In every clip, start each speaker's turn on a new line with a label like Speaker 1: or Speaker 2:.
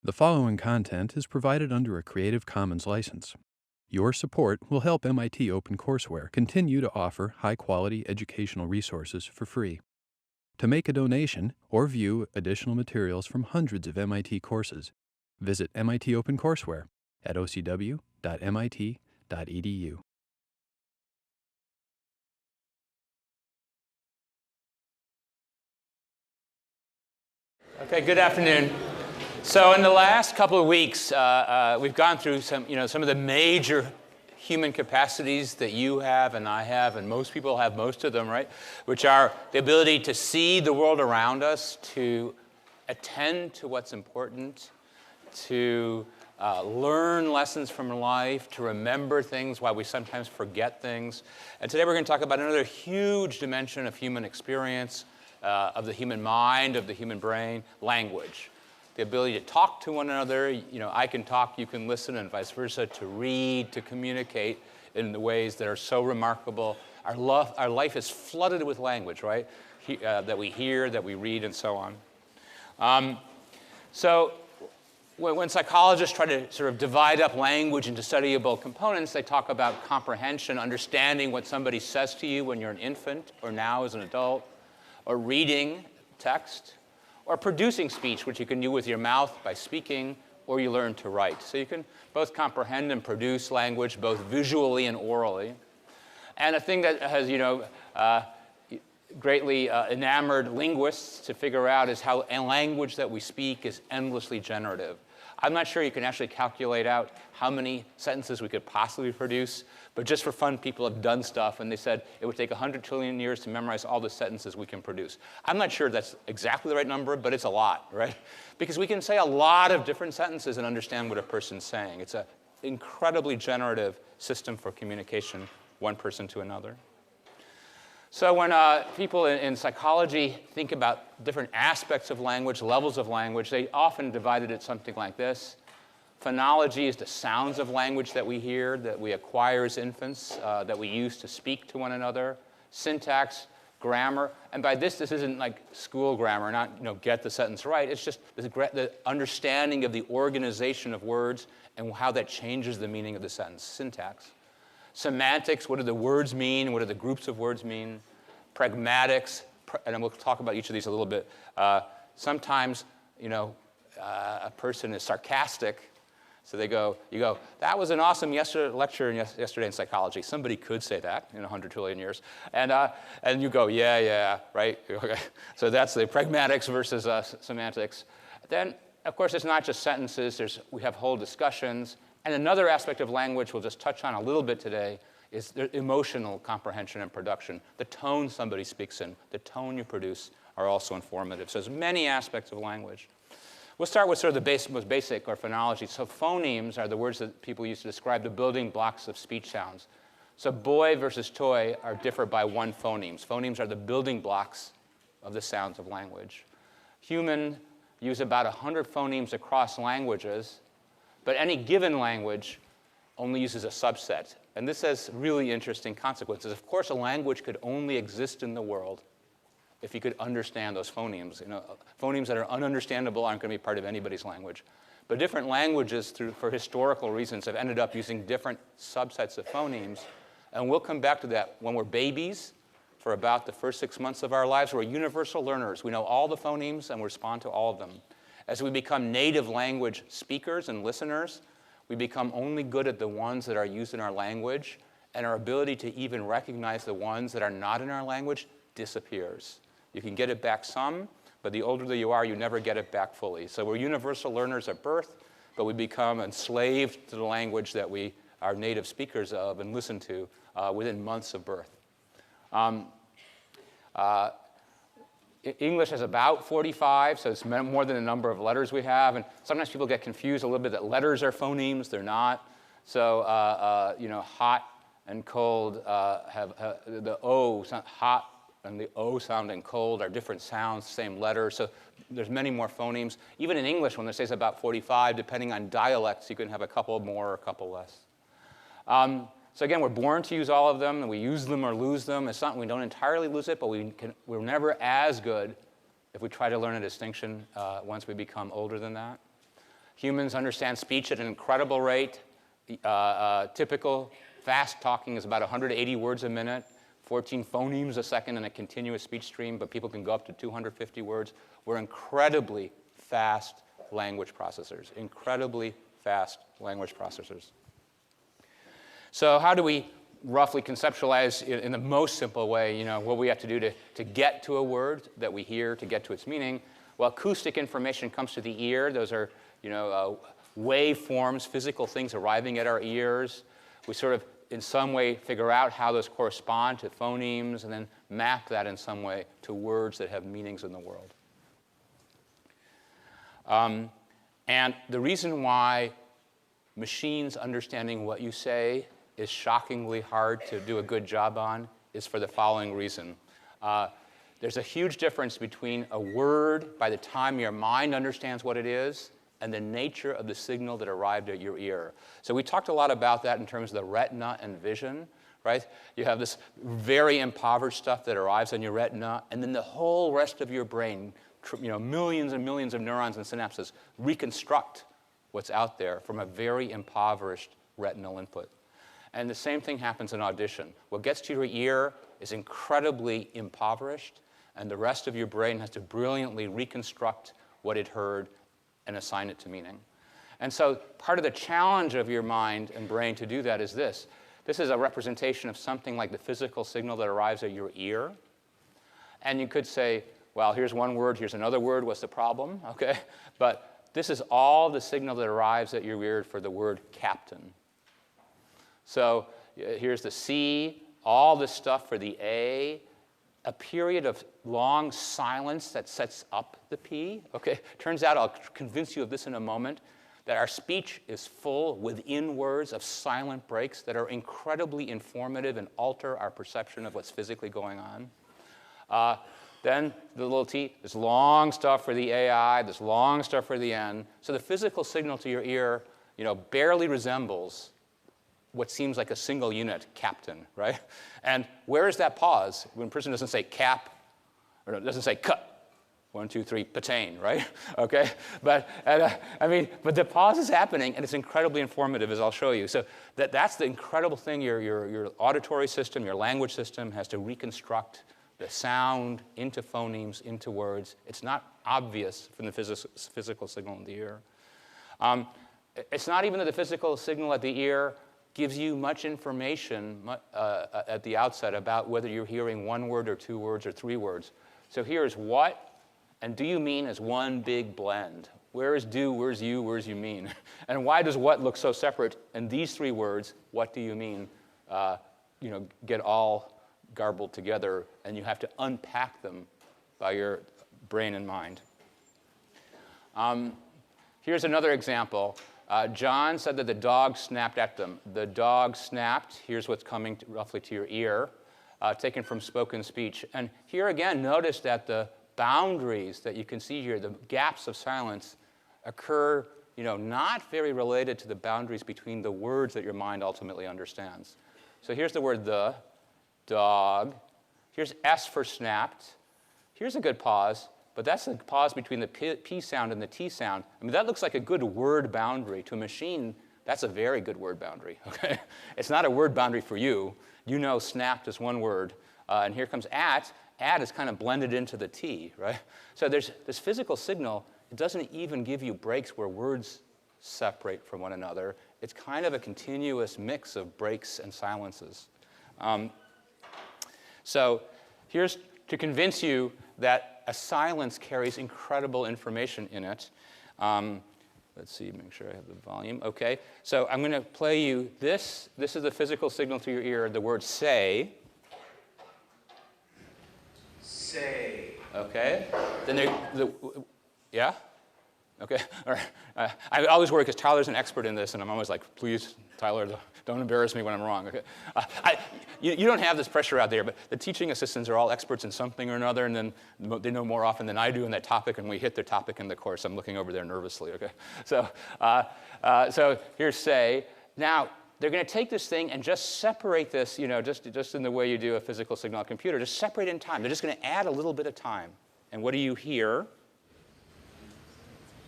Speaker 1: The following content is provided under a Creative Commons license. Your support will help MIT OpenCourseWare continue to offer high-quality educational resources for free. To make a donation or view additional materials from hundreds of MIT courses, visit MIT OpenCourseWare at ocw.mit.edu.
Speaker 2: Okay, good afternoon. So in the last couple of weeks, we've gone through some of the major human capacities that you have and I have, and most people have most of them, right? Which are the ability to see the world around us, to attend to what's important, to learn lessons from life, to remember things while we sometimes forget things. And today we're going to talk about another huge dimension of human experience, of the human mind, of the human brain, language. The ability to talk to one another, I can talk, you can listen, and vice versa, to read, to communicate in the ways that are so remarkable. Our life is flooded with language, right? That we hear, that we read, and so on. So when psychologists try to sort of divide up language into studyable components, they talk about comprehension, understanding what somebody says to you when you're an infant, or now as an adult, or reading text, or producing speech, which you can do with your mouth by speaking, or you learn to write. So you can both comprehend and produce language, both visually and orally. And a thing that has, greatly enamored linguists to figure out is how a language that we speak is endlessly generative. I'm not sure you can actually calculate out how many sentences we could possibly produce, but just for fun, people have done stuff, and they said it would take 100 trillion years to memorize all the sentences we can produce. I'm not sure that's exactly the right number, but it's a lot, right? Because we can say a lot of different sentences and understand what a person's saying. It's an incredibly generative system for communication, one person to another. So when people in psychology think about different aspects of language, levels of language, they often divided it something like this. Phonology is the sounds of language that we hear, that we acquire as infants, that we use to speak to one another. Syntax, grammar, and by this isn't like school grammar, not get the sentence right. It's just the understanding of the organization of words and how that changes the meaning of the sentence. Syntax. Semantics, what do the words mean? What do the groups of words mean? Pragmatics, and we'll talk about each of these a little bit. Sometimes, a person is sarcastic, so you go, that was an awesome lecture yesterday in psychology. Somebody could say that in 100 trillion years. And you go, yeah, right? Okay. So that's the pragmatics versus semantics. Then, of course, it's not just sentences. We have whole discussions. And another aspect of language we'll just touch on a little bit today is the emotional comprehension and production. The tone somebody speaks in, the tone you produce are also informative. So there's many aspects of language. We'll start with sort of the most basic, or phonology. So phonemes are the words that people use to describe the building blocks of speech sounds. So boy versus toy differ by one phonemes. Phonemes are the building blocks of the sounds of language. Human use about 100 phonemes across languages, but any given language only uses a subset. And this has really interesting consequences. Of course, a language could only exist in the world if you could understand those phonemes. Phonemes that are ununderstandable aren't going to be part of anybody's language. But different languages, for historical reasons, have ended up using different subsets of phonemes. And we'll come back to that. When we're babies, for about the first 6 months of our lives, we're universal learners. We know all the phonemes, and we respond to all of them. As we become native language speakers and listeners, we become only good at the ones that are used in our language, and our ability to even recognize the ones that are not in our language disappears. You can get it back some, but the older that you are, you never get it back fully. So we're universal learners at birth, but we become enslaved to the language that we are native speakers of and listen to within months of birth. English has about 45, so it's more than the number of letters we have. And sometimes people get confused a little bit that letters are phonemes. They're not. So, hot and cold have the O, hot and the O sound and cold are different sounds, same letter. So there's many more phonemes. Even in English, when they say it's about 45, depending on dialects, you can have a couple more or a couple less. So again, we're born to use all of them, and we use them or lose them. It's not, we don't entirely lose it, but we're never as good if we try to learn a distinction once we become older than that. Humans understand speech at an incredible rate. Typical fast talking is about 180 words a minute, 14 phonemes a second in a continuous speech stream, but people can go up to 250 words. We're incredibly fast language processors, incredibly fast language processors. So how do we roughly conceptualize in the most simple way, what we have to do to get to a word that we hear, to get to its meaning? Well, acoustic information comes to the ear. Those are, waveforms, physical things arriving at our ears. We sort of, in some way, figure out how those correspond to phonemes and then map that in some way to words that have meanings in the world. And the reason why machines understanding what you say is shockingly hard to do a good job on is for the following reason. There's a huge difference between a word by the time your mind understands what it is and the nature of the signal that arrived at your ear. So we talked a lot about that in terms of the retina and vision, right? You have this very impoverished stuff that arrives on your retina, and then the whole rest of your brain, millions and millions of neurons and synapses, reconstruct what's out there from a very impoverished retinal input. And the same thing happens in audition. What gets to your ear is incredibly impoverished, and the rest of your brain has to brilliantly reconstruct what it heard and assign it to meaning. And so part of the challenge of your mind and brain to do that is this. This is a representation of something like the physical signal that arrives at your ear. And you could say, well, here's one word, here's another word, what's the problem? Okay? But this is all the signal that arrives at your ear for the word captain. So here's the C, all this stuff for the A, a period of long silence that sets up the P. Okay? Turns out, I'll convince you of this in a moment, that our speech is full within words of silent breaks that are incredibly informative and alter our perception of what's physically going on. Then the little T, this long stuff for the AI, this long stuff for the N. So the physical signal to your ear, barely resembles what seems like a single unit, captain, right? And where is that pause when a person doesn't say cap, or doesn't say cut, 1, 2, 3, patain, right? Okay, but but the pause is happening, and it's incredibly informative, as I'll show you. So that's the incredible thing. Your auditory system, your language system, has to reconstruct the sound into phonemes, into words. It's not obvious from the physical signal in the ear. It's not even that the physical signal at the ear gives you much information at the outset about whether you're hearing one word or two words or three words. So here is what and do you mean as one big blend. Where is do, where's you, where's you mean? And why does what look so separate? And these three words, what do you mean, get all garbled together, and you have to unpack them by your brain and mind. Here's another example. John said that the dog snapped at them. The dog snapped. Here's what's coming roughly to your ear, taken from spoken speech. And here again, notice that the boundaries that you can see here, the gaps of silence, occur not very related to the boundaries between the words that your mind ultimately understands. So here's the word the, dog. Here's S for snapped. Here's a good pause. But that's the pause between the P sound and the T sound. I mean, that looks like a good word boundary. To a machine, that's a very good word boundary. Okay? It's not a word boundary for you. You know snapped is one word. And here comes at. At is kind of blended into the T, right? So there's this physical signal. It doesn't even give you breaks where words separate from one another. It's kind of a continuous mix of breaks and silences. So here's to convince you that a silence carries incredible information in it. Let's see, make sure I have the volume. Okay, so I'm going to play you this. This is the physical signal to your ear, the word say. Say. Okay. Then yeah? Okay, all right. I always worry because Tyler's an expert in this, and I'm always like, please, Tyler, don't embarrass me when I'm wrong. Okay. You don't have this pressure out there, but the teaching assistants are all experts in something or another, and then they know more often than I do in that topic, and we hit their topic in the course. I'm looking over there nervously, okay? So, so here's say. Now, they're going to take this thing and just separate this, just in the way you do a physical signal on a computer, just separate in time. They're just going to add a little bit of time. And what do you hear?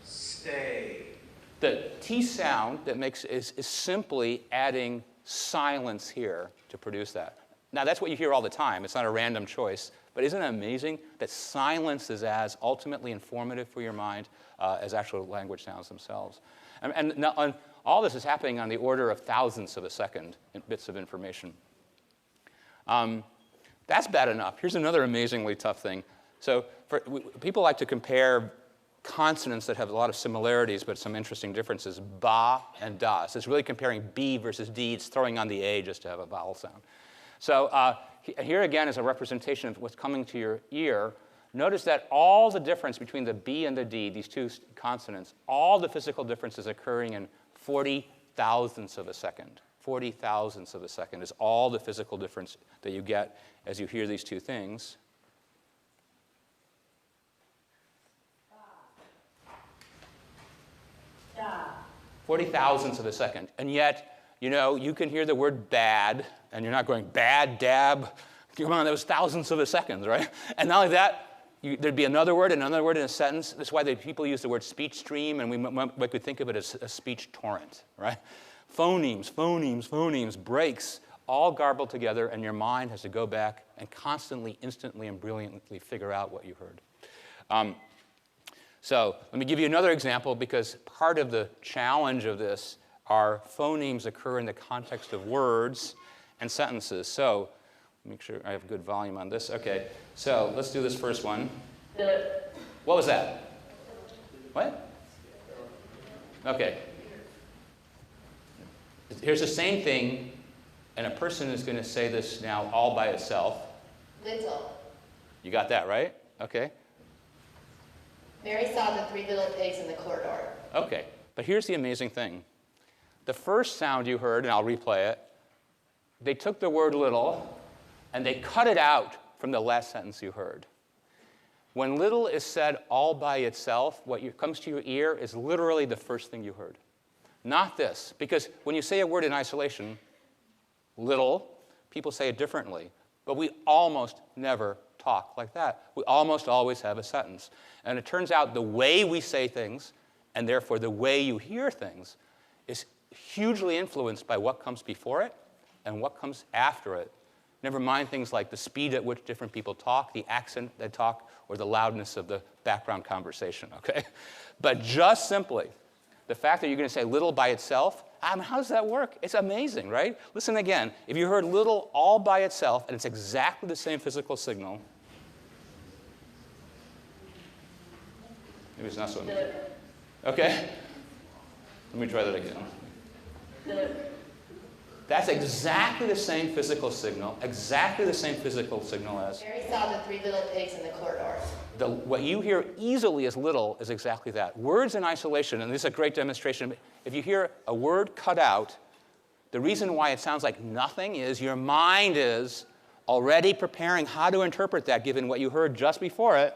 Speaker 3: Stay.
Speaker 2: The T sound that makes is simply adding silence here to produce that. Now, that's what you hear all the time. It's not a random choice. But isn't it amazing that silence is as ultimately informative for your mind as actual language sounds themselves? And all this is happening on the order of thousandths of a second in bits of information. That's bad enough. Here's another amazingly tough thing. So people like to compare consonants that have a lot of similarities but some interesting differences, ba and da. So it's really comparing B versus D. It's throwing on the A just to have a vowel sound. So here again is a representation of what's coming to your ear. Notice that all the difference between the B and the D, these two consonants, all the physical difference is occurring in 40 thousandths of a second. 40 thousandths of a second is all the physical difference that you get as you hear these two things. 40 thousandths of a second. And yet, you know, you can hear the word bad, and you're not going bad, dab. Come on, that was thousandths of a second, right? And not only that, there'd be another word in a sentence. That's why people use the word speech stream, and we could think of it as a speech torrent, right? Phonemes, phonemes, phonemes, breaks, all garbled together, and your mind has to go back and constantly, instantly, and brilliantly figure out what you heard. So let me give you another example, because part of the challenge of this are phonemes occur in the context of words and sentences. So make sure I have good volume on this. OK, so let's do this first one. What was that? What? OK. Here's the same thing, and a person is going to say this now all by itself.
Speaker 3: Little.
Speaker 2: You got that, right? OK.
Speaker 3: Mary saw the 3 little pigs in the corridor.
Speaker 2: OK, but here's the amazing thing. The first sound you heard, and I'll replay it, they took the word little, and they cut it out from the last sentence you heard. When little is said all by itself, what comes to your ear is literally the first thing you heard. Not this, because when you say a word in isolation, little, people say it differently. But we almost never talk like that. We almost always have a sentence. And it turns out the way we say things, and therefore the way you hear things, is hugely influenced by what comes before it and what comes after it. Never mind things like the speed at which different people talk, the accent they talk, or the loudness of the background conversation, okay? But just simply, the fact that you're going to say little by itself, how does that work? It's amazing, right? Listen again. If you heard little all by itself, and it's exactly the same physical signal, maybe it's not so amazing. Okay? Let me try that again. That's exactly the same physical signal, exactly the same physical signal as...
Speaker 3: Mary saw the 3 little pigs in the corridor.
Speaker 2: What you hear easily as little is exactly that. Words in isolation, and this is a great demonstration. If you hear a word cut out, the reason why it sounds like nothing is your mind is already preparing how to interpret that given what you heard just before it,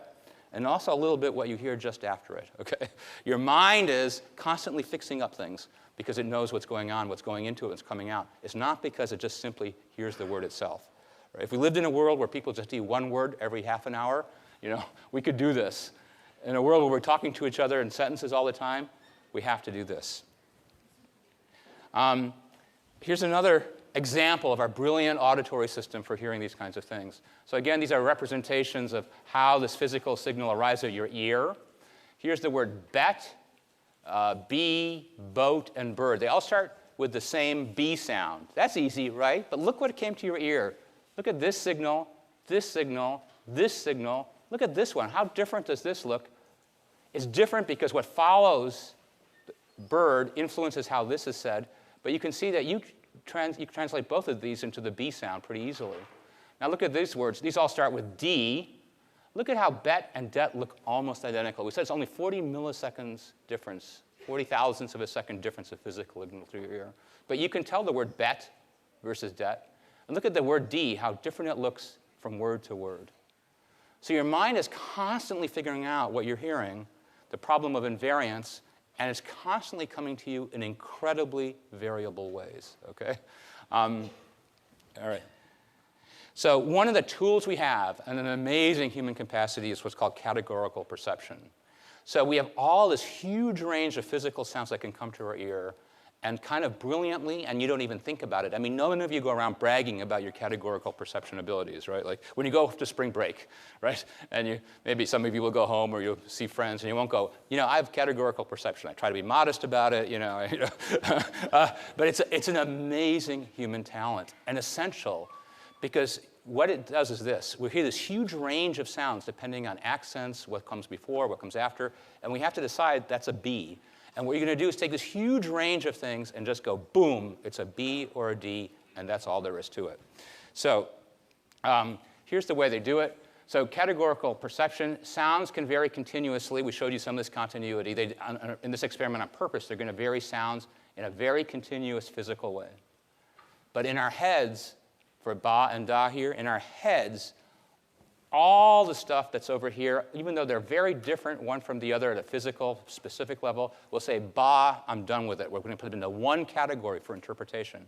Speaker 2: and also a little bit what you hear just after it, okay? Your mind is constantly fixing up things because it knows what's going on, what's going into it, what's coming out. It's not because it just simply hears the word itself. Right? If we lived in a world where people just do one word every half an hour, you know, we could do this. In a world where we're talking to each other in sentences all the time, we have to do this. Here's another example of our brilliant auditory system for hearing these kinds of things. So again, these are representations of how this physical signal arrives at your ear. Here's the word bet, bee, boat, and bird. They all start with the same B sound. That's easy, right? But look what came to your ear. Look at this signal, this signal, this signal. Look at this one. How different does this look? It's different because what follows bird influences how this is said. But you can see that you translate both of these into the B sound pretty easily. Now look at these words. These all start with D. Look at how bet and det look almost identical. We said it's only 40 milliseconds difference, 40 thousandths of a second difference of physical signal through your ear. But you can tell the word bet versus det. And look at the word D, how different it looks from word to word. So your mind is constantly figuring out what you're hearing, the problem of invariance, and it's constantly coming to you in incredibly variable ways, okay? All right. So one of the tools we have, and an amazing human capacity, is what's called categorical perception. So we have all this huge range of physical sounds that can come to our ear, and kind of brilliantly, and you don't even think about it. I mean, none of you go around bragging about your categorical perception abilities, right? Like when you go to spring break, right? And maybe some of you will go home or you'll see friends and you won't go, I have categorical perception. I try to be modest about it, but it's an amazing human talent and essential, because what it does is this. We hear this huge range of sounds depending on accents, what comes before, what comes after, and we have to decide that's a B. And what you're going to do is take this huge range of things and just go, boom, it's a B or a D, and that's all there is to it. So here's the way they do it. So categorical perception, sounds can vary continuously. We showed you some of this continuity. In this experiment on purpose, they're going to vary sounds in a very continuous physical way. But in our heads, for ba and da here, in our heads, all the stuff that's over here, even though they're very different one from the other at a physical, specific level, we'll say, ba, I'm done with it. We're going to put them into one category for interpretation.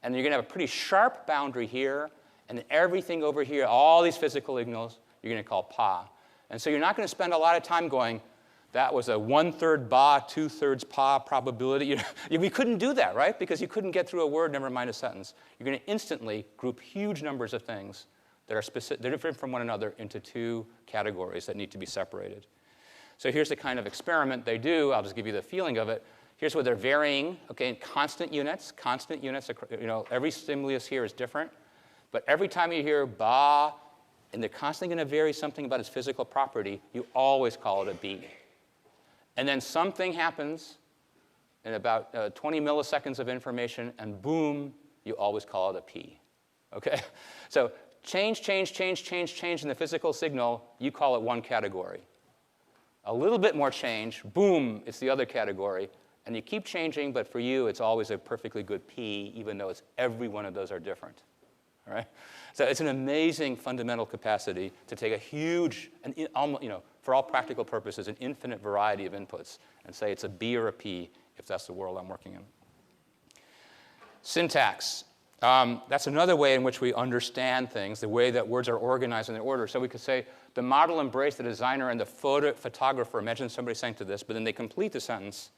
Speaker 2: And you're going to have a pretty sharp boundary here, and everything over here, all these physical signals, you're going to call pa. And so you're not going to spend a lot of time going, that was a 1/3 ba, 2/3 pa probability. We couldn't do that, right? Because you couldn't get through a word, never mind a sentence. You're going to instantly group huge numbers of things that are they're different from one another into two categories that need to be separated. So here's the kind of experiment they do. I'll just give you the feeling of it. Here's where they're varying, in constant units. Constant units, every stimulus here is different. But every time you hear ba, and they're constantly going to vary something about its physical property, you always call it a B. And then something happens in about 20 milliseconds of information, and boom, you always call it a P. Okay? So change in the physical signal, you call it one category. A little bit more change, boom, it's the other category. And you keep changing, but for you, it's always a perfectly good P, even though every one of those are different. All right? So it's an amazing fundamental capacity to take a huge, and for all practical purposes, an infinite variety of inputs and say it's a B or a P if that's the world I'm working in. Syntax. That's another way in which we understand things, the way that words are organized in their order. So we could say, the model embraced the designer and the photographer. Imagine somebody saying to this, but then they complete the sentence.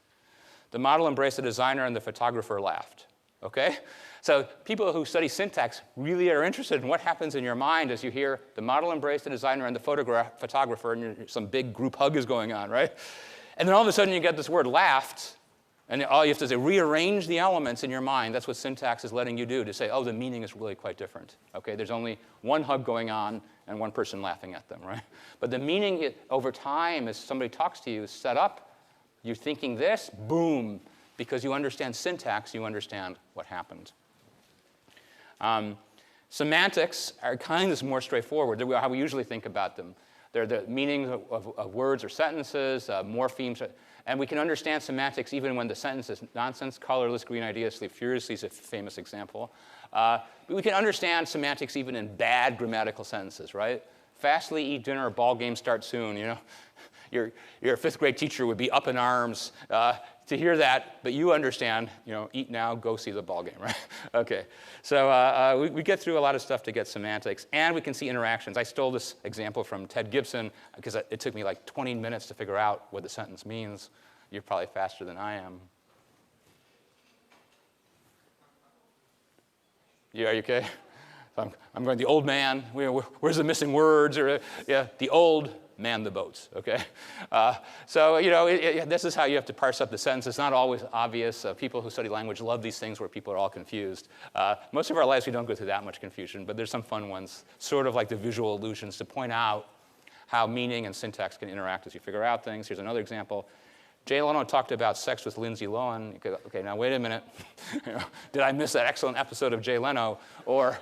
Speaker 2: The model embraced the designer and the photographer laughed. Okay? So people who study syntax really are interested in what happens in your mind as you hear the model embraced the designer and the photographer, and some big group hug is going on, right? And then all of a sudden you get this word laughed, and all you have to do is rearrange the elements in your mind. That's what syntax is letting you do, to say, oh, the meaning is really quite different. Okay, there's only one hug going on and one person laughing at them, right? But the meaning over time, as somebody talks to you, is set up. You're thinking this, boom. Because you understand syntax, you understand what happened. Semantics are kind of more straightforward. They're how we usually think about them. They're the meanings of words or sentences, morphemes. And we can understand semantics even when the sentence is nonsense. Colorless green ideas sleep furiously is a famous example. But we can understand semantics even in bad grammatical sentences, right? Fastly eat dinner, ball game starts soon, Your fifth grade teacher would be up in arms to hear that, but you understand, eat now, go see the ball game, right? Okay, so we get through a lot of stuff to get semantics, and we can see interactions. I stole this example from Ted Gibson because it took me like 20 minutes to figure out what the sentence means. You're probably faster than I am. Are you okay? I'm going, the old man, where's the missing words? Or the old man the boats, okay? So, this is how you have to parse up the sentence. It's not always obvious. People who study language love these things where people are all confused. Most of our lives, we don't go through that much confusion, but there's some fun ones, sort of like the visual illusions, to point out how meaning and syntax can interact as you figure out things. Here's another example. Jay Leno talked about sex with Lindsay Lohan. You could, okay, now wait a minute. Did I miss that excellent episode of Jay Leno? Or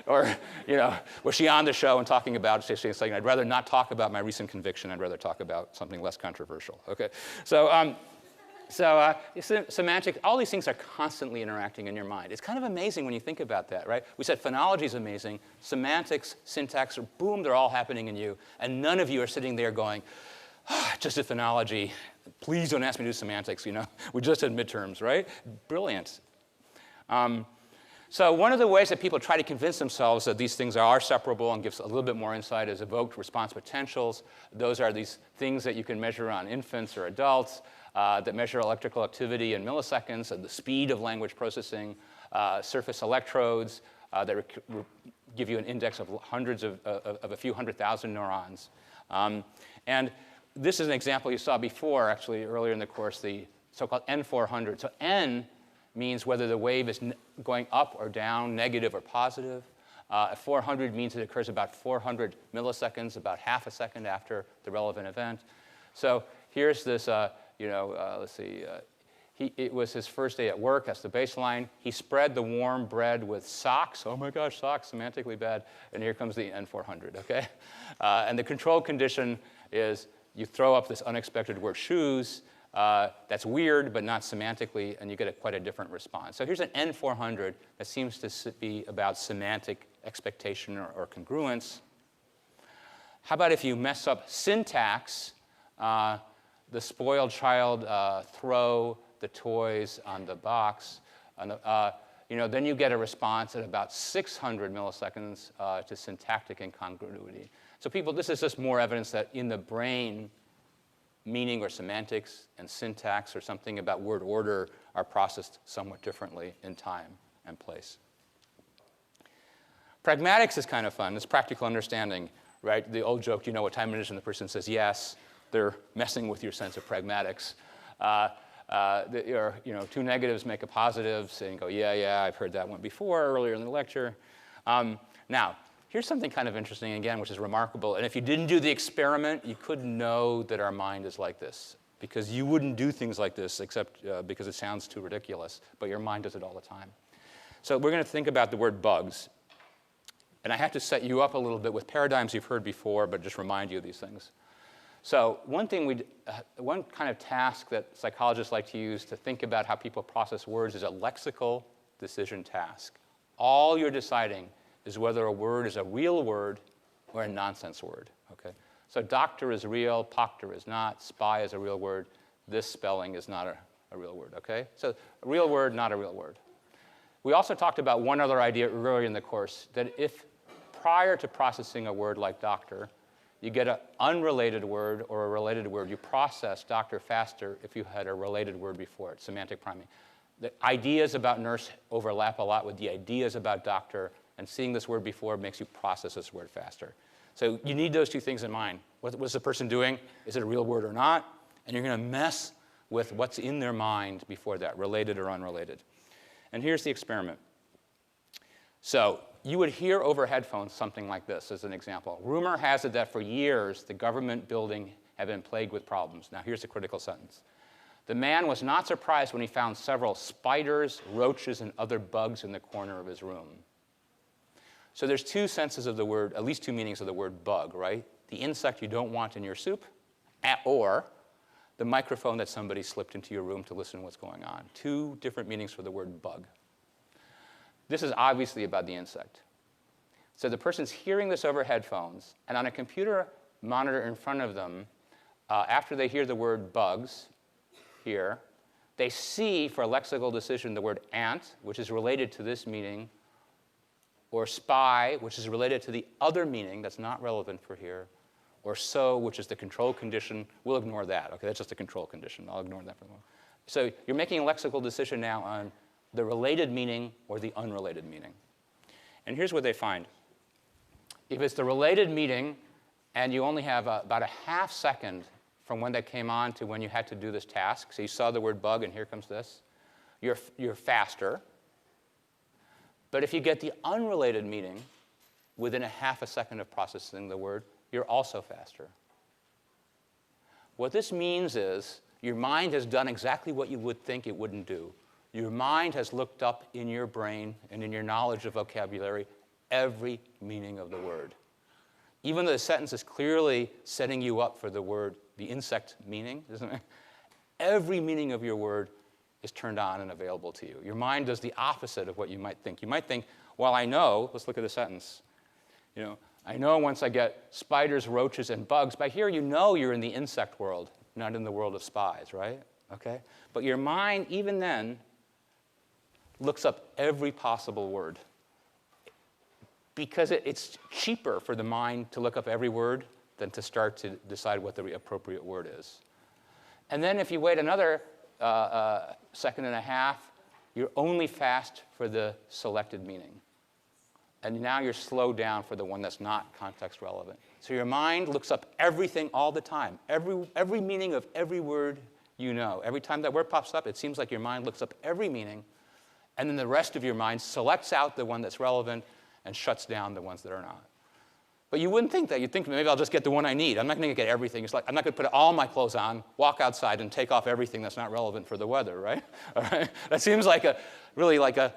Speaker 2: was she on the show and talking about saying, I'd rather not talk about my recent conviction. I'd rather talk about something less controversial. Okay, so semantics, all these things are constantly interacting in your mind. It's kind of amazing when you think about that, right? We said phonology is amazing. Semantics, syntax, boom, they're all happening in you. And none of you are sitting there going, just a phonology. Please don't ask me to do semantics, We just had midterms, right? Brilliant. So one of the ways that people try to convince themselves that these things are separable and gives a little bit more insight is evoked response potentials. Those are these things that you can measure on infants or adults that measure electrical activity in milliseconds and the speed of language processing, surface electrodes that give you an index of a few 100,000 neurons. And this is an example you saw before, actually, earlier in the course, the so-called N400. So N means whether the wave is going up or down, negative or positive. 400 means it occurs about 400 milliseconds, about half a second after the relevant event. So here's this, let's see. It was his first day at work. That's the baseline. He spread the warm bread with socks. Oh my gosh, socks, semantically bad. And here comes the N400, OK? And the control condition is you throw up this unexpected word, shoes. That's weird, but not semantically, and you get quite a different response. So here's an N400 that seems to be about semantic expectation or congruence. How about if you mess up syntax, the spoiled child throw the toys on the box, and then you get a response at about 600 milliseconds to syntactic incongruity. So people, this is just more evidence that in the brain, meaning or semantics and syntax or something about word order are processed somewhat differently in time and place. Pragmatics is kind of fun. It's practical understanding, right? The old joke, you know what time it is, and the person says yes. They're messing with your sense of pragmatics. Two negatives make a positive, so you go, yeah, I've heard that one before earlier in the lecture. Now, here's something kind of interesting, again, which is remarkable. And if you didn't do the experiment, you couldn't know that our mind is like this, because you wouldn't do things like this except because it sounds too ridiculous. But your mind does it all the time. So we're going to think about the word bugs. And I have to set you up a little bit with paradigms you've heard before, but just remind you of these things. So one kind of task that psychologists like to use to think about how people process words is a lexical decision task. All you're deciding is whether a word is a real word or a nonsense word. Okay? So doctor is real, proctor is not, spy is a real word, this spelling is not a real word. Okay? So a real word, not a real word. We also talked about one other idea earlier in the course, that if prior to processing a word like doctor, you get an unrelated word or a related word, you process doctor faster if you had a related word before it, semantic priming. The ideas about nurse overlap a lot with the ideas about doctor, and seeing this word before makes you process this word faster. So you need those two things in mind. What's the person doing? Is it a real word or not? And you're going to mess with what's in their mind before that, related or unrelated. And here's the experiment. So you would hear over headphones something like this as an example. Rumor has it that for years, the government building had been plagued with problems. Now here's the critical sentence. The man was not surprised when he found several spiders, roaches, and other bugs in the corner of his room. So there's two senses of the word, at least two meanings of the word bug, right? The insect you don't want in your soup, or the microphone that somebody slipped into your room to listen to what's going on. Two different meanings for the word bug. This is obviously about the insect. So the person's hearing this over headphones, and on a computer monitor in front of them, after they hear the word bugs here, they see, for a lexical decision, the word ant, which is related to this meaning, or spy, which is related to the other meaning that's not relevant for here, or so, which is the control condition. We'll ignore that. Okay, that's just a control condition. I'll ignore that for the moment. So you're making a lexical decision now on the related meaning or the unrelated meaning. And here's what they find. If it's the related meaning, and you only have about a half second from when that came on to when you had to do this task, so you saw the word bug, and here comes this, you're faster. But if you get the unrelated meaning within a half a second of processing the word, you're also faster. What this means is your mind has done exactly what you would think it wouldn't do. Your mind has looked up in your brain and in your knowledge of vocabulary every meaning of the word. Even though the sentence is clearly setting you up for the word, the insect meaning, isn't it? Every meaning of your word is turned on and available to you. Your mind does the opposite of what you might think. You might think, well, I know, let's look at the sentence. I know once I get spiders, roaches, and bugs. By here, you know you're in the insect world, not in the world of spies, right? Okay? But your mind, even then, looks up every possible word because it's cheaper for the mind to look up every word than to start to decide what the appropriate word is. And then if you wait another second and a half, you're only fast for the selected meaning. And now you're slowed down for the one that's not context relevant. So your mind looks up everything all the time, every meaning of every word you know. Every time that word pops up, it seems like your mind looks up every meaning, and then the rest of your mind selects out the one that's relevant and shuts down the ones that are not. But you wouldn't think that. You'd think maybe I'll just get the one I need. I'm not going to get everything. It's like I'm not going to put all my clothes on, walk outside, and take off everything that's not relevant for the weather, right? All right? That seems like really like a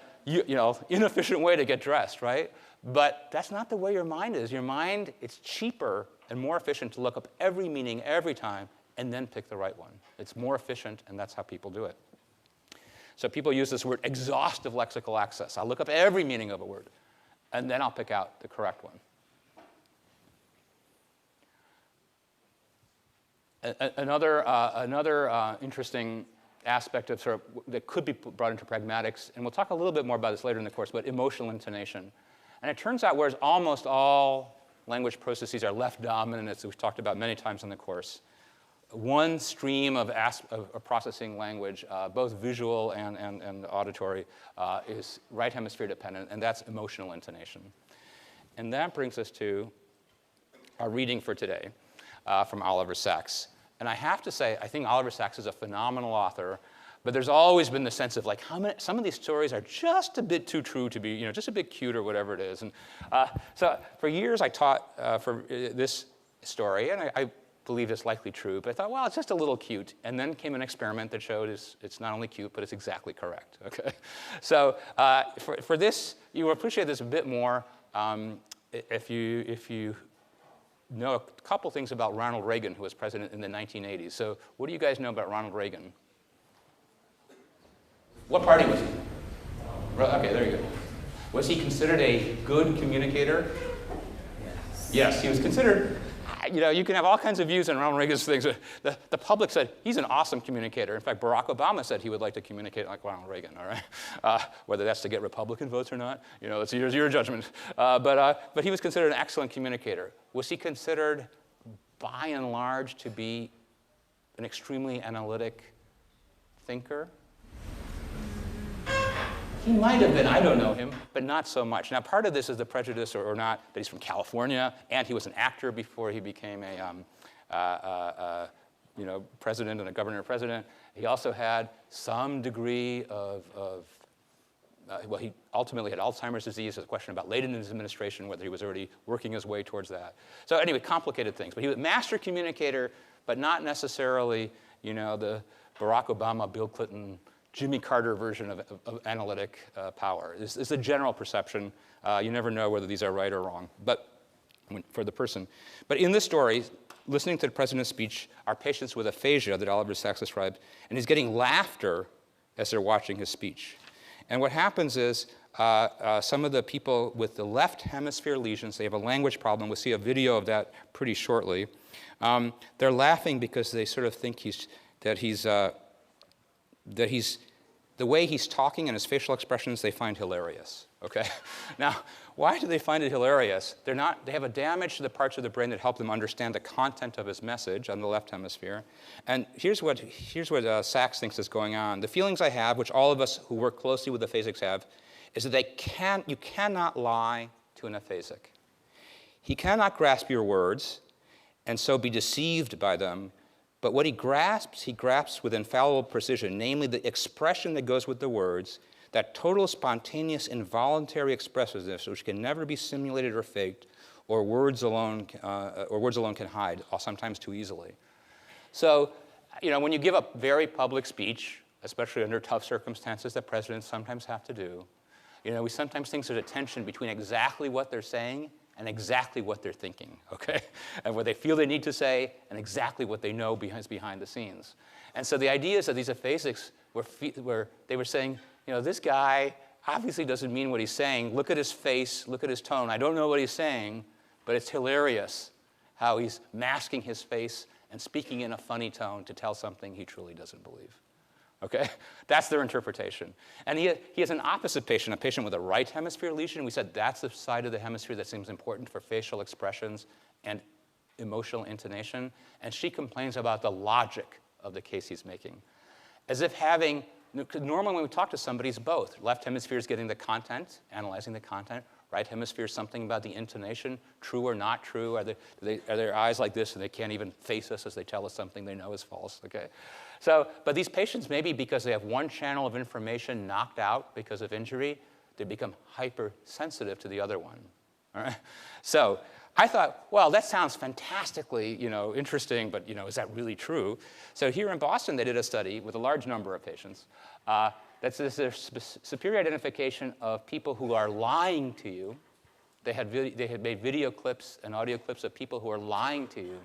Speaker 2: inefficient way to get dressed, right? But that's not the way your mind is. Your mind, it's cheaper and more efficient to look up every meaning every time and then pick the right one. It's more efficient, and that's how people do it. So people use this word exhaustive lexical access. I'll look up every meaning of a word, and then I'll pick out the correct one. Another interesting aspect of that could be brought into pragmatics, and we'll talk a little bit more about this later in the course, but emotional intonation. And it turns out whereas almost all language processes are left dominant, as we've talked about many times in the course, one stream of processing language, both visual and auditory, is right hemisphere dependent, and that's emotional intonation. And that brings us to our reading for today from Oliver Sacks. And I have to say, I think Oliver Sacks is a phenomenal author, but there's always been the sense of like some of these stories are just a bit too true to be, just a bit cute or whatever it is. And so for years I taught for this story, and I believe it's likely true, but I thought, well, it's just a little cute. And then came an experiment that showed it's not only cute, but it's exactly correct. Okay, so for this, you will appreciate this a bit more if you know a couple things about Ronald Reagan, who was president in the 1980s. So what do you guys know about Ronald Reagan? What party was he? Okay, there you go. Was he considered a good communicator? Yes, he was considered. You can have all kinds of views on Ronald Reagan's things. The public said he's an awesome communicator. In fact, Barack Obama said he would like to communicate like Ronald Reagan. All right, whether that's to get Republican votes or not, it's your judgment. But he was considered an excellent communicator. Was he considered, by and large, to be an extremely analytic thinker? He might have been, I don't know him, but not so much. Now, part of this is the prejudice or not that he's from California, and he was an actor before he became a president and a governor-president. He also had some degree of well, he ultimately had Alzheimer's disease. There's a question about late in his administration whether he was already working his way towards that. So anyway, complicated things. But he was a master communicator, but not necessarily, the Barack Obama, Bill Clinton, Jimmy Carter version of analytic power. This is a general perception. You never know whether these are right or wrong, but for the person. But in this story, listening to the president's speech, are patients with aphasia that Oliver Sacks described, and he's getting laughter as they're watching his speech. And what happens is some of the people with the left hemisphere lesions, they have a language problem. We'll see a video of that pretty shortly. They're laughing because they sort of think the way he's talking and his facial expressions, they find hilarious, okay? Now, why do they find it hilarious? They have a damage to the parts of the brain that help them understand the content of his message on the left hemisphere. And here's what Sacks thinks is going on. The feelings I have, which all of us who work closely with aphasics have, is that you cannot lie to an aphasic. He cannot grasp your words and so be deceived by them. But what he grasps with infallible precision, namely the expression that goes with the words, that total spontaneous involuntary expressiveness which can never be simulated or faked, or words alone can hide, sometimes too easily. So, when you give a very public speech, especially under tough circumstances that presidents sometimes have to do, we sometimes think there's a tension between exactly what they're saying and exactly what they're thinking, okay? And what they feel they need to say, and exactly what they know is behind the scenes. And so the idea is that these aphasics they were saying, this guy obviously doesn't mean what he's saying. Look at his face, look at his tone. I don't know what he's saying, but it's hilarious how he's masking his face and speaking in a funny tone to tell something he truly doesn't believe. Okay? That's their interpretation. And he has an opposite patient, a patient with a right hemisphere lesion. We said that's the side of the hemisphere that seems important for facial expressions and emotional intonation. And she complains about the logic of the case he's making. As if having, normally when we talk to somebody, it's both. Left hemisphere is getting the content, analyzing the content. Right hemisphere is something about the intonation, true or not true. Are their eyes like this and they can't even face us as they tell us something they know is false? Okay. So, but these patients, maybe because they have one channel of information knocked out because of injury, they become hypersensitive to the other one. All right? So I thought, well, that sounds fantastically, interesting, but, is that really true? So here in Boston, they did a study with a large number of patients. That's their superior identification of people who are lying to you. They had made video clips and audio clips of people who are lying to you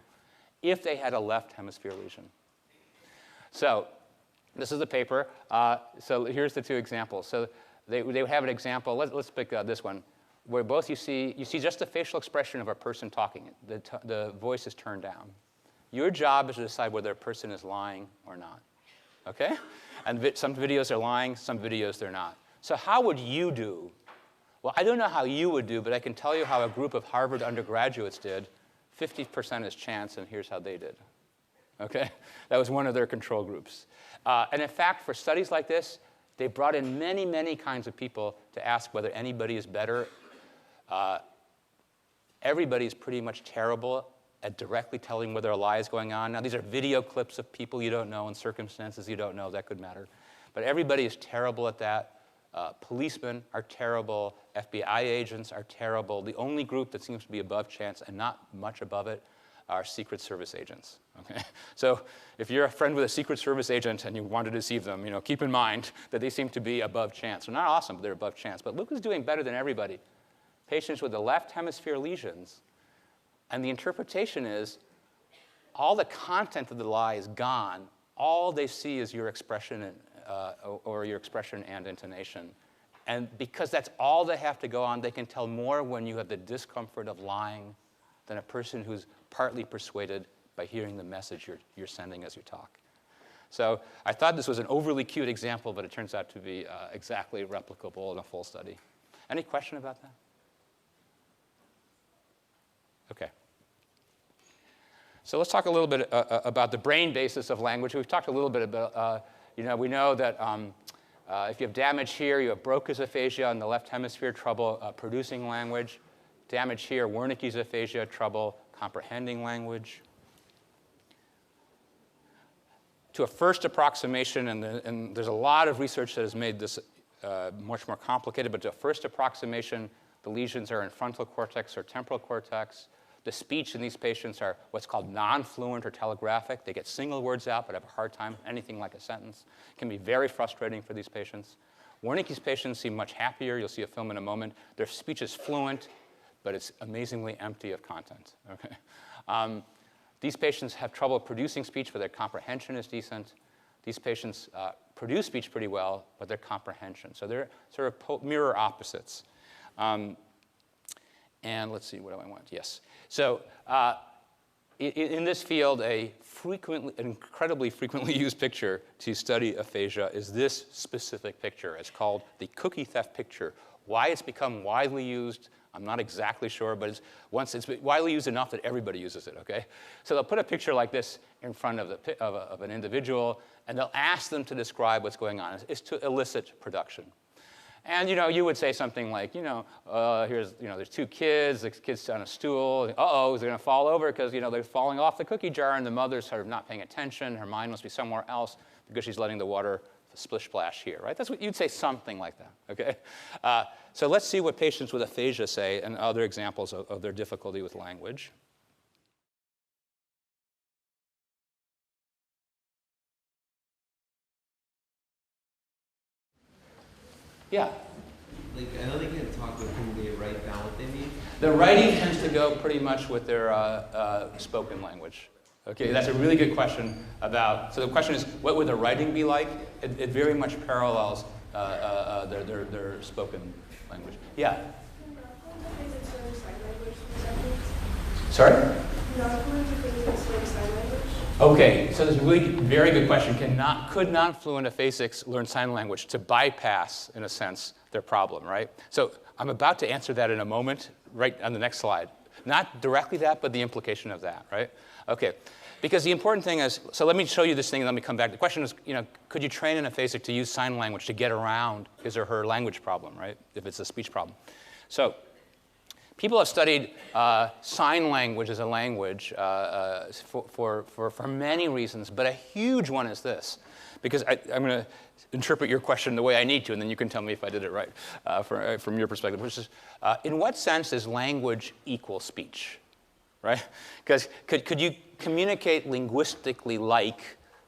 Speaker 2: if they had a left hemisphere lesion. So this is the paper. So here's the two examples. So they have an example. Let's pick this one, where both you see just the facial expression of a person talking. The voice is turned down. Your job is to decide whether a person is lying or not. Okay? And some videos are lying, some videos they're not. So how would you do? Well, I don't know how you would do, but I can tell you how a group of Harvard undergraduates did. 50% is chance, and here's how they did. Okay? That was one of their control groups. And in fact, for studies like this, they brought in many, many kinds of people to ask whether anybody is better. Everybody's pretty much terrible at directly telling whether a lie is going on. Now, these are video clips of people you don't know and circumstances you don't know. That could matter. But everybody is terrible at that. Policemen are terrible. FBI agents are terrible. The only group that seems to be above chance and not much above it are Secret Service agents. Okay? So if you're a friend with a Secret Service agent and you want to deceive them, keep in mind that they seem to be above chance. They're not awesome, but they're above chance. But look who's doing better than everybody. Patients with the left hemisphere lesions. And the interpretation is all the content of the lie is gone. All they see is your expression or your expression and intonation. And because that's all they have to go on, they can tell more when you have the discomfort of lying than a person who's partly persuaded by hearing the message you're sending as you talk. So I thought this was an overly cute example, but it turns out to be exactly replicable in a full study. Any question about that? Okay. So let's talk a little bit about the brain basis of language. We've talked a little bit about, we know that if you have damage here, you have Broca's aphasia in the left hemisphere, trouble producing language. Damage here, Wernicke's aphasia, trouble comprehending language. To a first approximation, and there's a lot of research that has made this much more complicated, but to a first approximation, the lesions are in frontal cortex or temporal cortex. The speech in these patients are what's called non-fluent or telegraphic. They get single words out but have a hard time, anything like a sentence. It can be very frustrating for these patients. Wernicke's patients seem much happier. You'll see a film in a moment. Their speech is fluent, but it's amazingly empty of content. Okay? These patients have trouble producing speech, but their comprehension is decent. These patients produce speech pretty well, but their comprehension. So they're sort of mirror opposites. And let's see, what do I want? Yes. So in this field, an incredibly frequently used picture to study aphasia is this specific picture. It's called the cookie theft picture. Why it's become widely used, I'm not exactly sure, but it's widely used enough that everybody uses it, okay? So they'll put a picture like this in front of an individual, and they'll ask them to describe what's going on. It's to elicit production. And you would say something like, there's two kids, the kid's on a stool, uh-oh, they're going to fall over because, they're falling off the cookie jar, and the mother's sort of not paying attention. Her mind must be somewhere else because she's letting the water splish splash here, right? That's what you'd say, something like that, okay? So let's see what patients with aphasia say and other examples of their difficulty with language. Yeah?
Speaker 4: I know they can't talk, but can they write down what they mean?
Speaker 2: The writing tends to go pretty much with their spoken language. Okay, that's a really good question about, so the question is, what would the writing be like? It very much parallels their spoken language. Yeah? Sorry?
Speaker 5: Not going to things like sign language?
Speaker 2: Okay, so this is a really very good question. Could non-fluent aphasics learn sign language to bypass, in a sense, their problem, right? So I'm about to answer that in a moment, right on the next slide. Not directly that, but the implication of that, right? Okay, because the important thing is, so let me show you this thing and let me come back. The question is, could you train an aphasic to use sign language to get around his or her language problem, right? If it's a speech problem. So people have studied sign language as a language for many reasons, but a huge one is this. Because I'm going to interpret your question the way I need to, and then you can tell me if I did it right from your perspective, which is, in what sense is language equal speech, right? Because could you communicate linguistically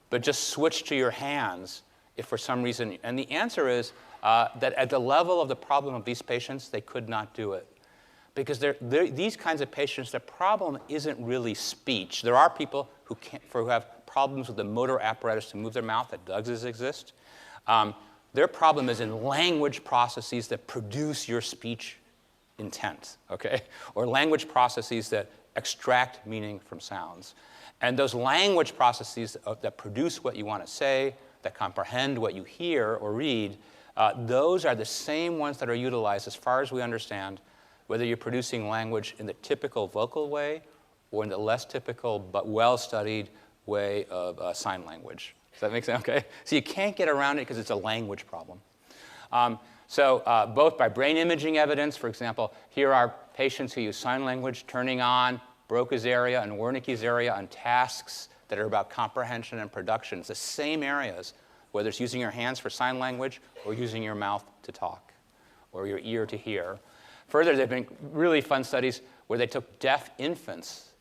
Speaker 2: but just switch to your hands if for some reason, and the answer is that at the level of the problem of these patients, they could not do it. Because these kinds of patients, the problem isn't really speech. There are people who have problems with the motor apparatus to move their mouth, that does exist. Their problem is in language processes that produce your speech intent, okay? Or language processes that extract meaning from sounds. And those language processes that produce what you want to say, that comprehend what you hear or read, those are the same ones that are utilized, as far as we understand, whether you're producing language in the typical vocal way or in the less typical but well-studied way of sign language. Does that make sense? Okay? So you can't get around it because it's a language problem. Both by brain imaging evidence, for example, here are patients who use sign language turning on Broca's area and Wernicke's area on tasks that are about comprehension and production. It's the same areas, whether it's using your hands for sign language or using your mouth to talk or your ear to hear. Further, there have been really fun studies where they took deaf infants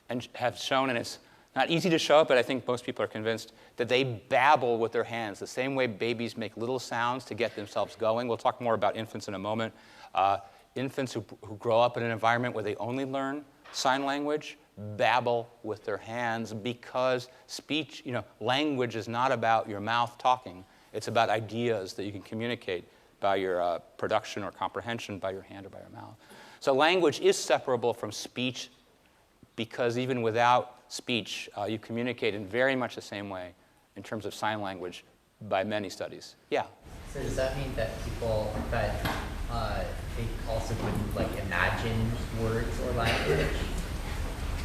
Speaker 2: and have shown, and it's not easy to show it, but I think most people are convinced, that they babble with their hands, the same way babies make little sounds to get themselves going. We'll talk more about infants in a moment. Infants who grow up in an environment where they only learn sign language babble with their hands because speech, language is not about your mouth talking. It's about ideas that you can communicate by your production or comprehension by your hand or by your mouth. So language is separable from speech because even without speech, you communicate in very much the same way in terms of sign language by many studies. Yeah?
Speaker 5: So does that mean that people, that they also couldn't imagine words or language?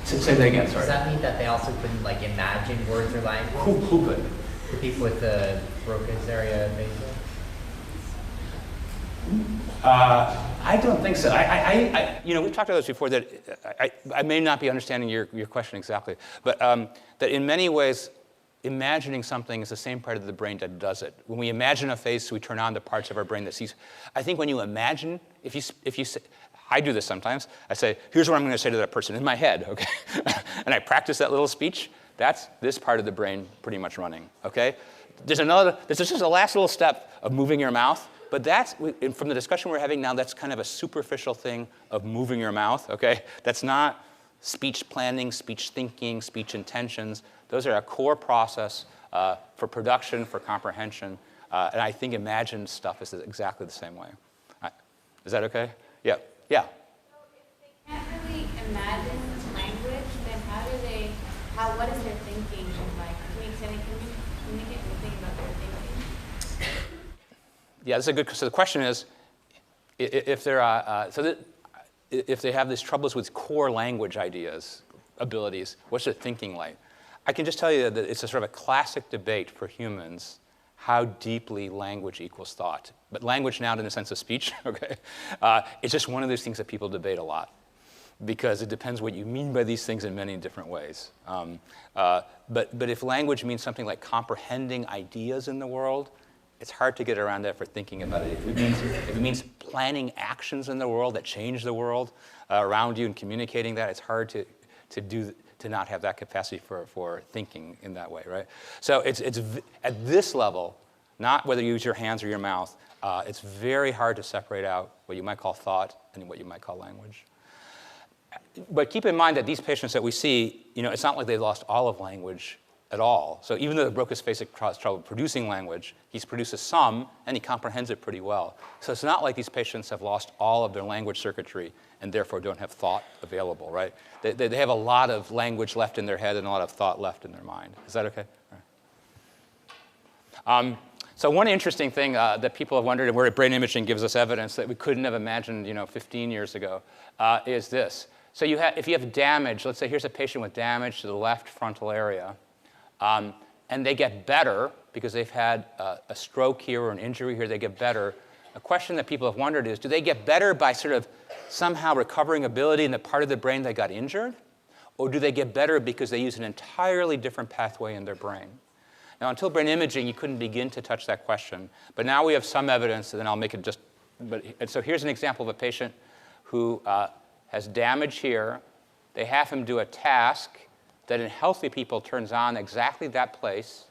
Speaker 2: Say that again, sorry.
Speaker 5: Does that mean that they also couldn't imagine words or language?
Speaker 2: Who could?
Speaker 5: The people with the Broca's area maybe?
Speaker 2: I don't think so. We've talked about this before, that I may not be understanding your question exactly, but that in many ways, imagining something is the same part of the brain that does it. When we imagine a face, we turn on the parts of our brain that sees. I think when you imagine, if you say, I do this sometimes, I say, here's what I'm going to say to that person in my head, okay? And I practice that little speech. That's this part of the brain pretty much running, okay? There's just a last little step of moving your mouth. But that's, from the discussion we're having now, that's kind of a superficial thing of moving your mouth, okay? That's not speech planning, speech thinking, speech intentions. Those are a core process for production, for comprehension. And I think imagined stuff is exactly the same way. Is that okay? Yeah. Yeah.
Speaker 6: So if they can't really imagine language, then what is their thinking like? Can they communicate anything about their thinking?
Speaker 2: Yeah, that's a good. So the question is, if they have these troubles with core language abilities, what's their thinking like? I can just tell you that it's a sort of a classic debate for humans how deeply language equals thought. But language now in the sense of speech, okay? It's just one of those things that people debate a lot because it depends what you mean by these things in many different ways. But if language means something like comprehending ideas in the world, it's hard to get around that for thinking about it. If it means planning actions in the world that change the world around you and communicating that, it's hard to not have that capacity for thinking in that way, right? So it's at this level, not whether you use your hands or your mouth, it's very hard to separate out what you might call thought and what you might call language. But keep in mind that these patients that we see, it's not like they lost all of language at all. So even though Broca's facing trouble producing language, he produces some, and he comprehends it pretty well. So it's not like these patients have lost all of their language circuitry and therefore don't have thought available, right? They have a lot of language left in their head and a lot of thought left in their mind. Is that okay? All right. So one interesting thing that people have wondered, and where brain imaging gives us evidence that we couldn't have imagined 15 years ago, is this. So if you have damage, let's say here's a patient with damage to the left frontal area, and they get better because they've had a stroke here or an injury here, they get better. A question that people have wondered is, do they get better by sort of somehow recovering ability in the part of the brain that got injured? Or do they get better because they use an entirely different pathway in their brain? Now, until brain imaging, you couldn't begin to touch that question. But now we have some evidence, and then I'll make it just. And so here's an example of a patient who has damage here. They have him do a task that in healthy people turns on exactly that place.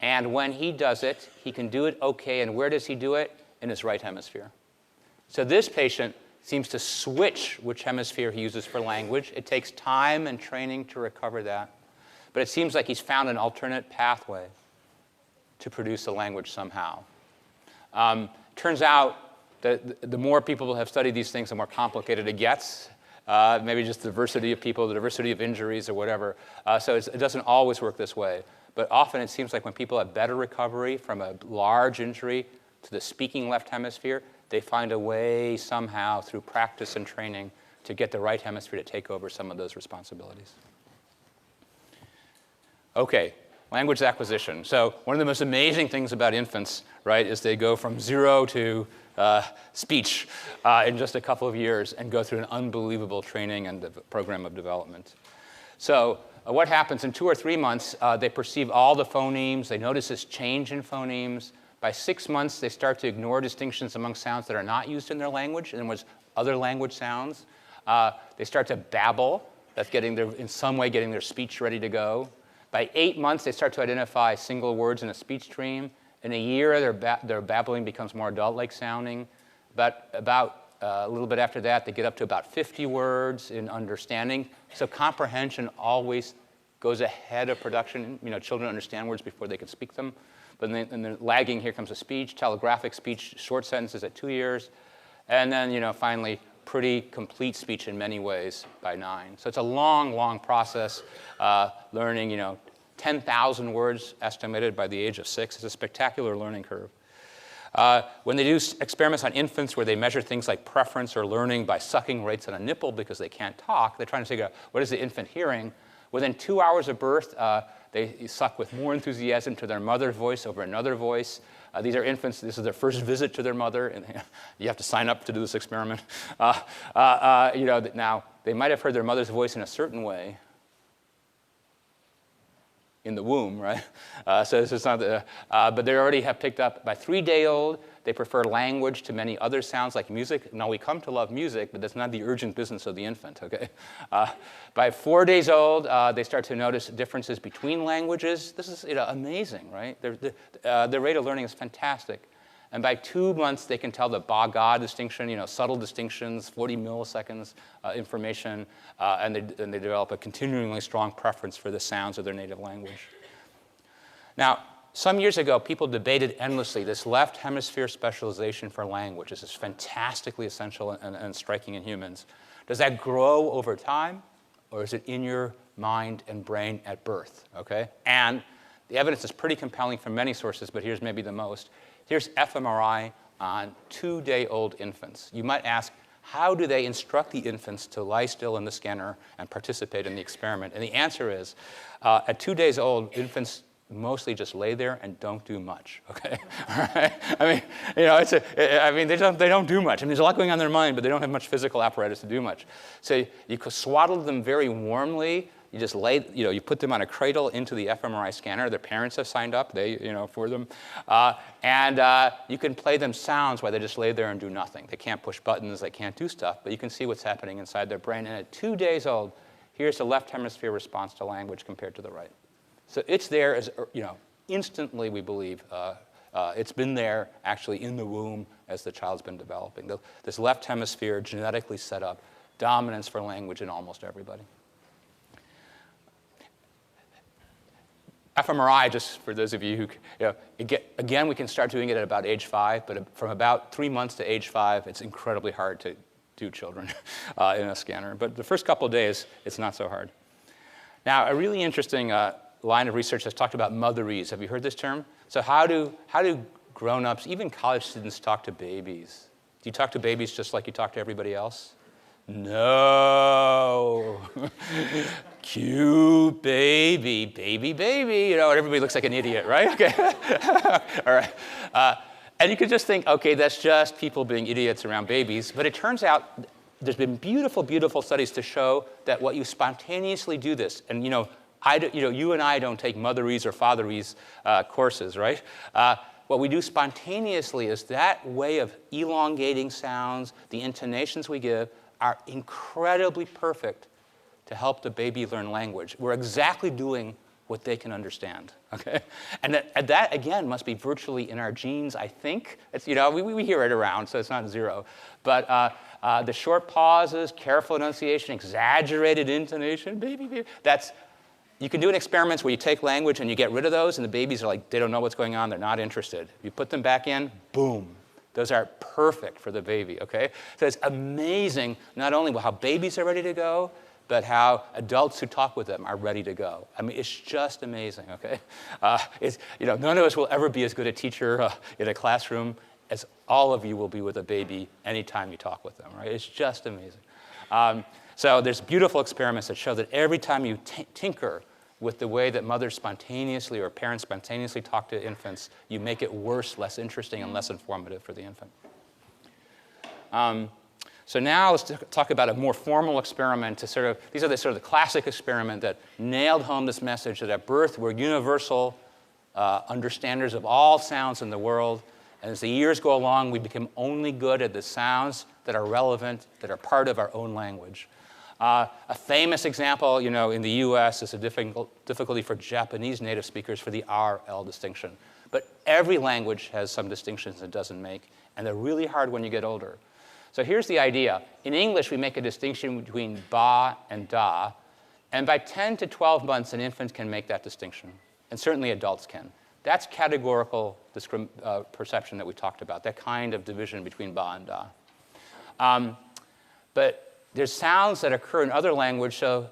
Speaker 2: And when he does it, he can do it OK. And where does he do it? In his right hemisphere. So this patient seems to switch which hemisphere he uses for language. It takes time and training to recover that. But it seems like he's found an alternate pathway to produce a language somehow. Turns out that the more people have studied these things, the more complicated it gets. Maybe just the diversity of people, the diversity of injuries, or whatever. So it doesn't always work this way. But often it seems like when people have better recovery from a large injury to the speaking left hemisphere, they find a way somehow through practice and training to get the right hemisphere to take over some of those responsibilities. OK, language acquisition. So one of the most amazing things about infants, right, is they go from 0 to speech in just a couple of years and go through an unbelievable training and program of development. So what happens in 2 or 3 months, they perceive all the phonemes. They notice this change in phonemes. By 6 months, they start to ignore distinctions among sounds that are not used in their language. In other words, other language sounds. They start to babble. That's in some way getting their speech ready to go. By 8 months, they start to identify single words in a speech stream. In a year, their babbling becomes more adult-like sounding. About a little bit after that, they get up to about 50 words in understanding. So comprehension always goes ahead of production. Children understand words before they can speak them. But then lagging, here comes a speech, telegraphic speech, short sentences at 2 years. And then, finally, pretty complete speech in many ways by 9. So it's a long, long process. Learning, 10,000 words estimated by the age of 6. It's a spectacular learning curve. When they do experiments on infants where they measure things like preference or learning by sucking rates on a nipple because they can't talk, they're trying to figure out what is the infant hearing. Within 2 hours of birth, they suck with more enthusiasm to their mother's voice over another voice. These are infants. This is their first visit to their mother, and you have to sign up to do this experiment. Now, they might have heard their mother's voice in a certain way in the womb, right? So this is not but they already have picked up, by 3-day-old, they prefer language to many other sounds like music. Now, we come to love music, but that's not the urgent business of the infant, okay? By 4 days old, they start to notice differences between languages. This is amazing, right? The rate of learning is fantastic. And by 2 months, they can tell the ba-ga distinction, subtle distinctions, 40 milliseconds information, and they develop a continually strong preference for the sounds of their native language. Now, some years ago, people debated endlessly this left hemisphere specialization for language. This is fantastically essential and striking in humans. Does that grow over time, or is it in your mind and brain at birth? Okay? And the evidence is pretty compelling from many sources, but here's maybe the most. Here's fMRI on 2-day-old infants. You might ask, how do they instruct the infants to lie still in the scanner and participate in the experiment? And the answer is, at 2 days old, infants mostly just lay there and don't do much. Okay, all right. They don't do much. There's a lot going on in their mind, but they don't have much physical apparatus to do much. So you could swaddle them very warmly. You just you put them on a cradle into the fMRI scanner. Their parents have signed up, for them. And you can play them sounds while they just lay there and do nothing. They can't push buttons, they can't do stuff, but you can see what's happening inside their brain. And at 2 days old, here's the left hemisphere response to language compared to the right. So it's there as, instantly, we believe. It's been there actually in the womb as the child's been developing. This left hemisphere genetically set up dominance for language in almost everybody. fMRI, just for those of you who, again, we can start doing it at about age 5, but from about 3 months to age 5, it's incredibly hard to do children in a scanner. But the first couple of days, it's not so hard. Now, a really interesting line of research has talked about motherese. Have you heard this term? So how do grown-ups, even college students, talk to babies? Do you talk to babies just like you talk to everybody else? No. Cute baby, baby, baby. Everybody looks like an idiot, right? Okay. All right. And you could just think, OK, that's just people being idiots around babies. But it turns out there's been beautiful, beautiful studies to show that what you spontaneously do this, and you and I don't take motherese or fatherese courses, right? What we do spontaneously is that way of elongating sounds, the intonations we give, are incredibly perfect to help the baby learn language. We're exactly doing what they can understand, okay? And that again, must be virtually in our genes, I think. It's, we hear it around, so it's not zero. But the short pauses, careful enunciation, exaggerated intonation, baby, you can do in experiments where you take language and you get rid of those, and the babies are like, they don't know what's going on, they're not interested. You put them back in, boom. Those are perfect for the baby, okay? So it's amazing not only how babies are ready to go, but how adults who talk with them are ready to go. I mean, it's just amazing, okay? None of us will ever be as good a teacher in a classroom as all of you will be with a baby anytime you talk with them, right? It's just amazing. So there's beautiful experiments that show that every time you tinker with the way that mothers spontaneously or parents spontaneously talk to infants, you make it worse, less interesting, and less informative for the infant. So now let's talk about a more formal experiment to these are the classic experiment that nailed home this message that at birth we're universal understanders of all sounds in the world. And as the years go along, we become only good at the sounds that are relevant, that are part of our own language. A famous example, in the US is a difficulty for Japanese native speakers for the R-L distinction. But every language has some distinctions it doesn't make, and they're really hard when you get older. So here's the idea. In English, we make a distinction between ba and da, and by 10 to 12 months, an infant can make that distinction, and certainly adults can. That's categorical perception that we talked about, that kind of division between ba and da. But there's sounds that occur in other languages, so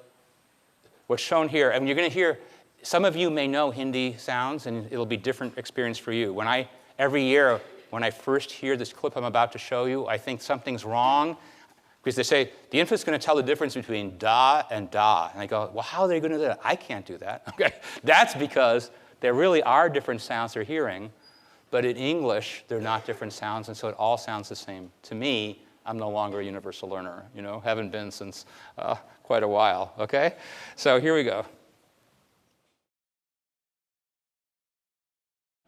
Speaker 2: what's shown here, and you're going to hear, some of you may know Hindi sounds, and it'll be a different experience for you. Every year, when I first hear this clip I'm about to show you, I think something's wrong, because they say, the infant's going to tell the difference between da and da. And I go, well, how are they going to do that? I can't do that. Okay? That's because there really are different sounds they're hearing, but in English, they're not different sounds, and so it all sounds the same. To me, I'm no longer a universal learner, haven't been since quite a while, okay? So here we go.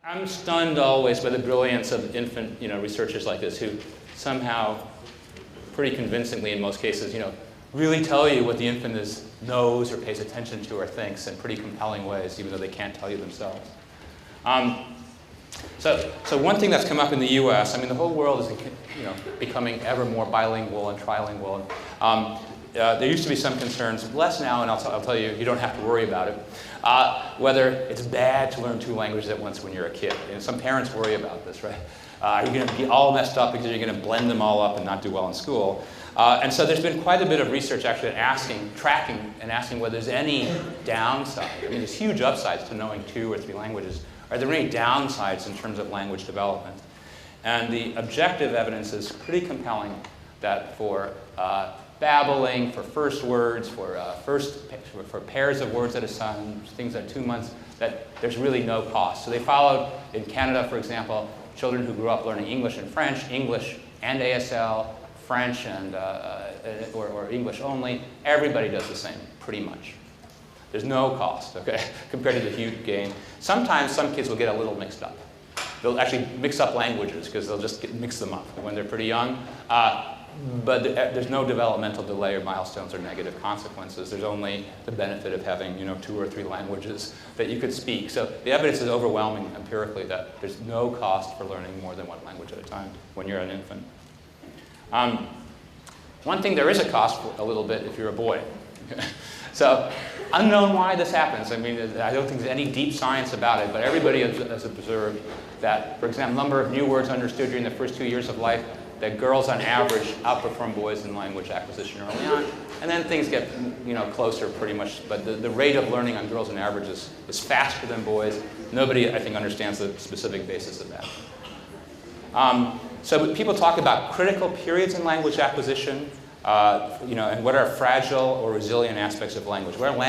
Speaker 2: I'm stunned always by the brilliance of infant, researchers like this who somehow, pretty convincingly in most cases, really tell you what the infant knows or pays attention to or thinks in pretty compelling ways, even though they can't tell you themselves. So one thing that's come up in the U.S., the whole world is becoming ever more bilingual and trilingual. There used to be some concerns, less now, and I'll tell you, you don't have to worry about it, whether it's bad to learn 2 languages at once when you're a kid. Some parents worry about this, right? Are you going to be all messed up because you're going to blend them all up and not do well in school? And so there's been quite a bit of research actually tracking and asking whether there's any downside. There's huge upsides to knowing 2 or 3 languages. Are there any downsides in terms of language development? And the objective evidence is pretty compelling that for babbling, for first words, for pairs of words at a time, things at 2 months, that there's really no cost. So they followed, in Canada, for example, children who grew up learning English and French, English and ASL, French and or English only. Everybody does the same, pretty much. There's no cost, okay, compared to the huge gain. Sometimes some kids will get a little mixed up. They'll actually mix up languages because they'll just mix them up when they're pretty young. But there's no developmental delay or milestones or negative consequences. There's only the benefit of having 2 or 3 languages that you could speak. So the evidence is overwhelming empirically that there's no cost for learning more than 1 language at a time when you're an infant. One thing there is a cost for a little bit if you're a boy. So unknown why this happens. I mean, I don't think there's any deep science about it, but everybody has observed that, for example, number of new words understood during the first 2 years of life, that girls on average outperform boys in language acquisition early on. And then things get closer pretty much, but the rate of learning on girls on average is faster than boys. Nobody, I think, understands the specific basis of that. So people talk about critical periods in language acquisition, and what are fragile or resilient aspects of language. What are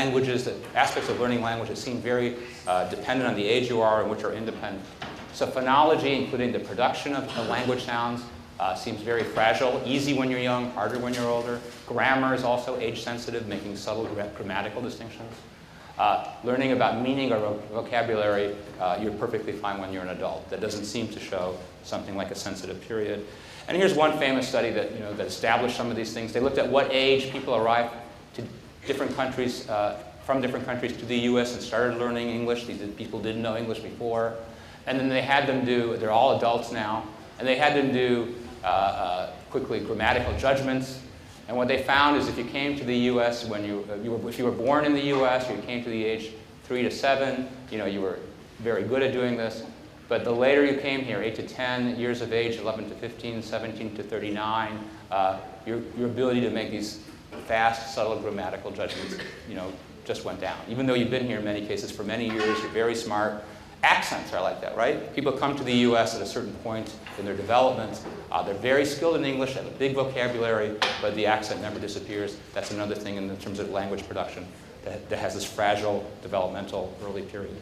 Speaker 2: aspects of learning language that seem very dependent on the age you are and which are independent. So phonology, including the production of language sounds, seems very fragile, easy when you're young, harder when you're older. Grammar is also age-sensitive, making subtle grammatical distinctions. Learning about meaning or vocabulary, you're perfectly fine when you're an adult. That doesn't seem to show something like a sensitive period. And here's one famous study that, that established some of these things. They looked at what age people arrived to different countries, from different countries to the US and started learning English. These people didn't know English before. And then they had them do, they're all adults now, and they had them do quickly grammatical judgments. And what they found is if you came to the US if you were born in the US, or you came to the age 3 to 7, you were very good at doing this. But the later you came here, 8 to 10 years of age, 11 to 15, 17 to 39, your ability to make these fast, subtle grammatical judgments, just went down. Even though you've been here in many cases for many years, you're very smart. Accents are like that, right? People come to the US at a certain point in their development. They're very skilled in English, have a big vocabulary, but the accent never disappears. That's another thing in terms of language production that has this fragile developmental early period.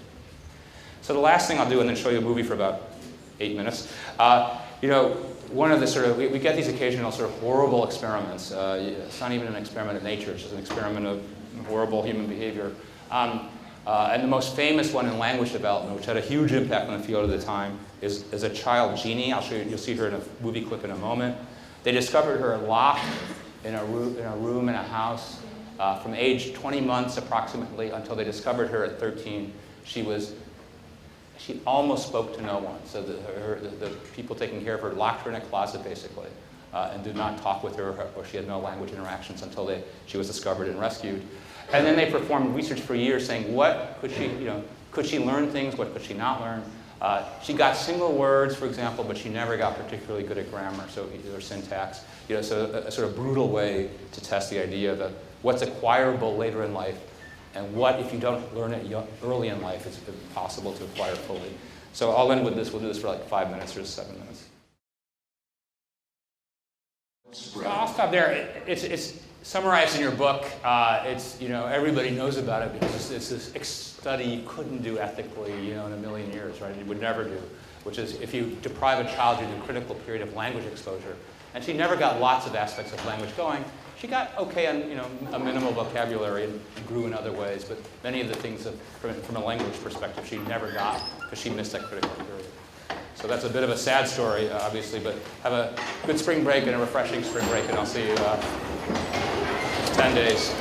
Speaker 2: So the last thing I'll do, and then show you a movie for about 8 minutes. One of the we get these occasional sort of horrible experiments. It's not even an experiment of nature, it's just an experiment of horrible human behavior. And the most famous one in language development, which had a huge impact on the field at the time, is a child, Jeannie. I'll show you, you'll see her in a movie clip in a moment. They discovered her locked in a room in a house from age 20 months approximately until they discovered her at 13. She almost spoke to no one. So the people taking care of her locked her in a closet basically and did not talk with her, or she had no language interactions until she was discovered and rescued. And then they performed research for years saying, what could she, could she learn things, what could she not learn? She got single words, for example, but she never got particularly good at grammar, or syntax. So a sort of brutal way to test the idea that what's acquirable later in life, and what, if you don't learn it early in life, is impossible to acquire fully. So I'll end with this. We'll do this for like 5 minutes or 7 minutes. I'll stop there. It's summarized in your book. Everybody knows about it because it's this study you couldn't do ethically, in a million years, right? You would never do, which is if you deprive a child during the critical period of language exposure. And she never got lots of aspects of language going. She got okay on, a minimal vocabulary and grew in other ways, but many of the things from a language perspective she never got because she missed that critical period. So that's a bit of a sad story, obviously, but have a good spring break and a refreshing spring break, and I'll see you in 10 days.